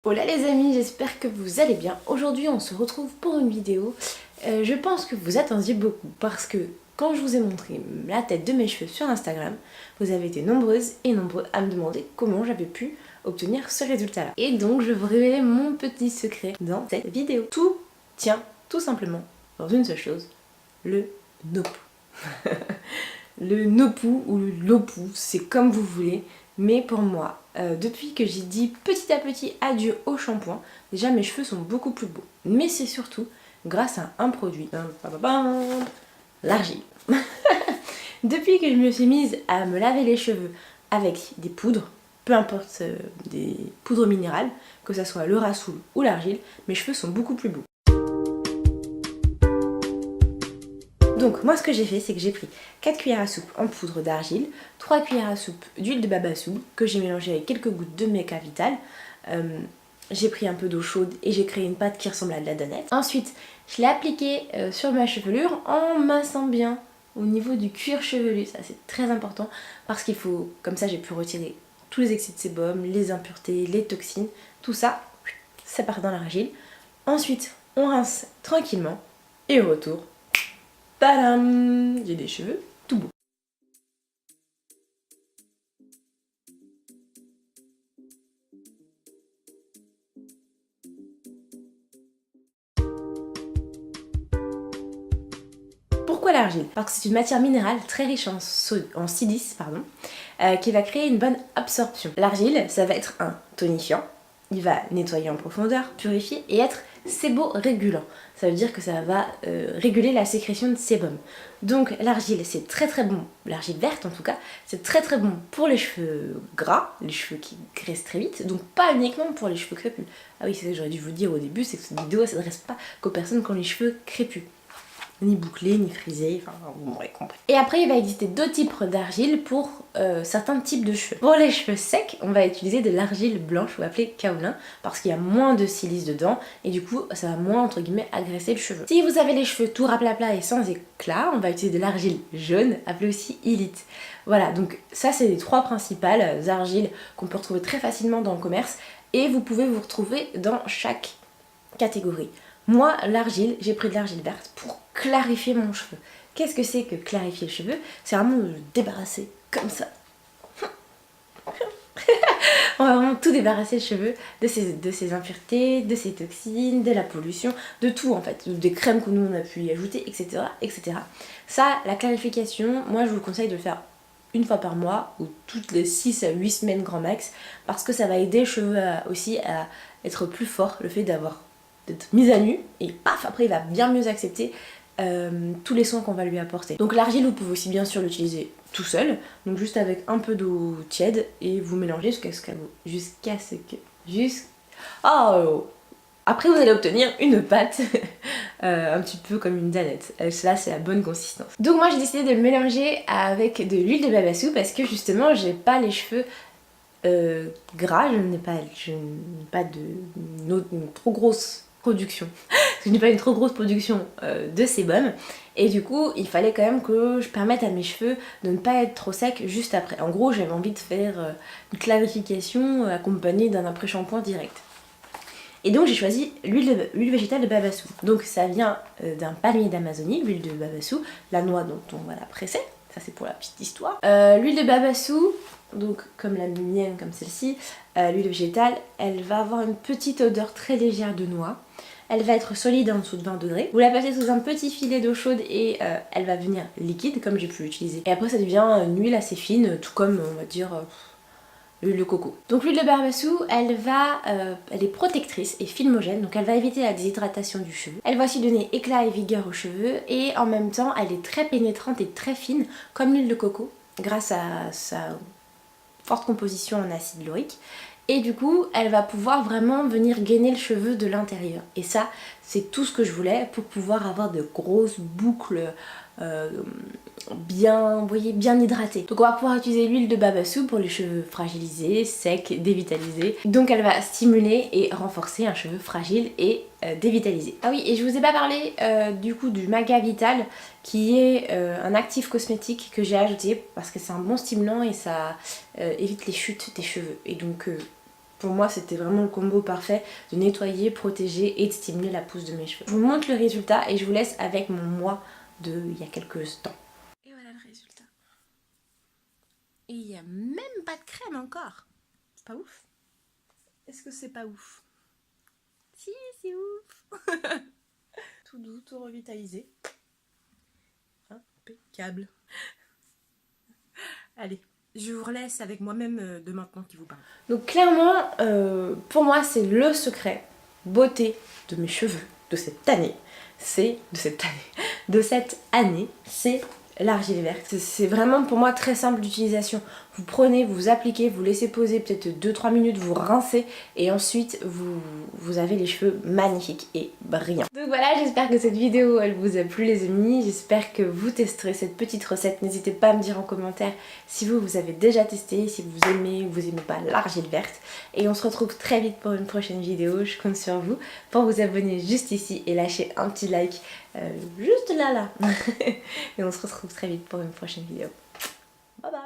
Hola les amis, j'espère que vous allez bien. Aujourd'hui on se retrouve pour une vidéo. Je pense que vous attendiez beaucoup parce que quand je vous ai montré la tête de mes cheveux sur Instagram, vous avez été nombreuses et nombreux à me demander comment j'avais pu obtenir ce résultat là. Et donc je vais vous révéler mon petit secret dans cette vidéo. Tout tient tout simplement dans une seule chose, le nopu. Le nopu ou le lopu, c'est comme vous voulez. Mais pour moi, depuis que j'ai dit petit à petit adieu au shampoing, déjà mes cheveux sont beaucoup plus beaux. Mais c'est surtout grâce à un produit, l'argile. Depuis que je me suis mise à me laver les cheveux avec des poudres, peu importe des poudres minérales, que ce soit le rassoul ou l'argile, mes cheveux sont beaucoup plus beaux. Donc moi ce que j'ai fait, c'est que j'ai pris 4 cuillères à soupe en poudre d'argile, 3 cuillères à soupe d'huile de babassou que j'ai mélangée avec quelques gouttes de Meca Vital. J'ai pris un peu d'eau chaude et j'ai créé une pâte qui ressemble à de la danette. Ensuite, je l'ai appliquée sur ma chevelure en massant bien au niveau du cuir chevelu. Ça c'est très important parce qu'il faut, comme ça j'ai pu retirer tous les excès de sébum, les impuretés, les toxines, tout ça, ça part dans l'argile. Ensuite, on rince tranquillement et au retour, tadam, j'ai des cheveux tout beaux. Pourquoi l'argile? Parce que c'est une matière minérale très riche en silice, qui va créer une bonne absorption. L'argile, ça va être un tonifiant, il va nettoyer en profondeur, purifier et être séborégulant. Ça veut dire que ça va réguler la sécrétion de sébum. Donc l'argile, c'est très très bon, l'argile verte en tout cas, c'est très très bon pour les cheveux gras, les cheveux qui graissent très vite, donc pas uniquement pour les cheveux crépus. Ah oui, c'est ça que j'aurais dû vous dire au début, c'est que cette vidéo ne s'adresse pas qu'aux personnes qui ont les cheveux crépus. Ni bouclé, ni frisé, enfin vous m'aurez compris. Et après il va exister deux types d'argile pour certains types de cheveux. Pour les cheveux secs, on va utiliser de l'argile blanche ou appelée kaolin parce qu'il y a moins de silice dedans et du coup ça va moins entre guillemets agresser le cheveu. Si vous avez les cheveux tout raplapla et sans éclat, on va utiliser de l'argile jaune appelée aussi illite. Voilà, donc ça c'est les trois principales argiles qu'on peut retrouver très facilement dans le commerce et vous pouvez vous retrouver dans chaque catégorie. Moi, l'argile, j'ai pris de l'argile verte pour clarifier mon cheveu. Qu'est-ce que c'est que clarifier le cheveu? C'est vraiment de le débarrasser comme ça. On va vraiment tout débarrasser le cheveu de ses impuretés, de ses toxines, de la pollution, de tout en fait, des crèmes que nous on a pu y ajouter, etc., etc. Ça, la clarification, moi je vous conseille de le faire une fois par mois ou toutes les 6 à 8 semaines grand max parce que ça va aider les cheveux aussi à être plus forts, le fait d'être mis à nu et paf, après il va bien mieux accepter tous les soins qu'on va lui apporter. Donc l'argile, vous pouvez aussi bien sûr l'utiliser tout seul, donc juste avec un peu d'eau tiède et vous mélangez jusqu'à ce que... Oh, après vous allez obtenir une pâte un petit peu comme une danette. Là c'est la bonne consistance. Donc moi j'ai décidé de le mélanger avec de l'huile de babassou parce que justement j'ai pas les cheveux gras, je n'ai pas une trop grosse production. Je n'ai pas une trop grosse production de sébum et du coup il fallait quand même que je permette à mes cheveux de ne pas être trop secs juste après. En gros j'avais envie de faire une clarification accompagnée d'un après-shampoing direct. Et donc j'ai choisi l'huile végétale de babassou. Donc ça vient d'un palmier d'Amazonie, l'huile de babassou, la noix dont on va la presser, ça c'est pour la petite histoire. L'huile de babassou, donc comme la mienne, comme celle-ci, l'huile végétale, elle va avoir une petite odeur très légère de noix. Elle va être solide en dessous de 20 degrés. Vous la passez sous un petit filet d'eau chaude et elle va venir liquide comme j'ai pu l'utiliser. Et après ça devient une huile assez fine, tout comme on va dire l'huile de coco. Donc l'huile de babassou, elle est protectrice et filmogène, donc elle va éviter la déshydratation du cheveu. Elle va aussi donner éclat et vigueur aux cheveux et en même temps elle est très pénétrante et très fine comme l'huile de coco grâce à sa forte composition en acide laurique. Et du coup, elle va pouvoir vraiment venir gainer le cheveu de l'intérieur. Et ça, c'est tout ce que je voulais pour pouvoir avoir de grosses boucles bien hydratées. Donc on va pouvoir utiliser l'huile de babassou pour les cheveux fragilisés, secs, dévitalisés. Donc elle va stimuler et renforcer un cheveu fragile et dévitalisé. Ah oui, et je vous ai pas parlé du coup du Maga Vital qui est un actif cosmétique que j'ai ajouté parce que c'est un bon stimulant et ça évite les chutes des cheveux. Et donc Pour moi, c'était vraiment le combo parfait de nettoyer, protéger et de stimuler la pousse de mes cheveux. Je vous montre le résultat et je vous laisse avec mon moi de il y a quelques temps. Et voilà le résultat. Et il n'y a même pas de crème encore. C'est pas ouf? Est-ce que c'est pas ouf? Si, c'est ouf. Tout doux, tout revitalisé. Impeccable. Allez, je vous relaisse avec moi-même de maintenant qui vous parle. Donc clairement, pour moi, c'est le secret beauté de mes cheveux de cette année. De cette année, c'est l'argile verte. C'est vraiment pour moi très simple d'utilisation. Vous prenez, vous appliquez, vous laissez poser peut-être 2-3 minutes, vous rincez et ensuite vous avez les cheveux magnifiques et brillants. Donc voilà, j'espère que cette vidéo elle vous a plu les amis. J'espère que vous testerez cette petite recette. N'hésitez pas à me dire en commentaire si vous avez déjà testé, si vous aimez ou vous aimez pas l'argile verte. Et on se retrouve très vite pour une prochaine vidéo. Je compte sur vous pour vous abonner juste ici et lâcher un petit like juste là. Et on se retrouve très vite pour une prochaine vidéo. Bye bye.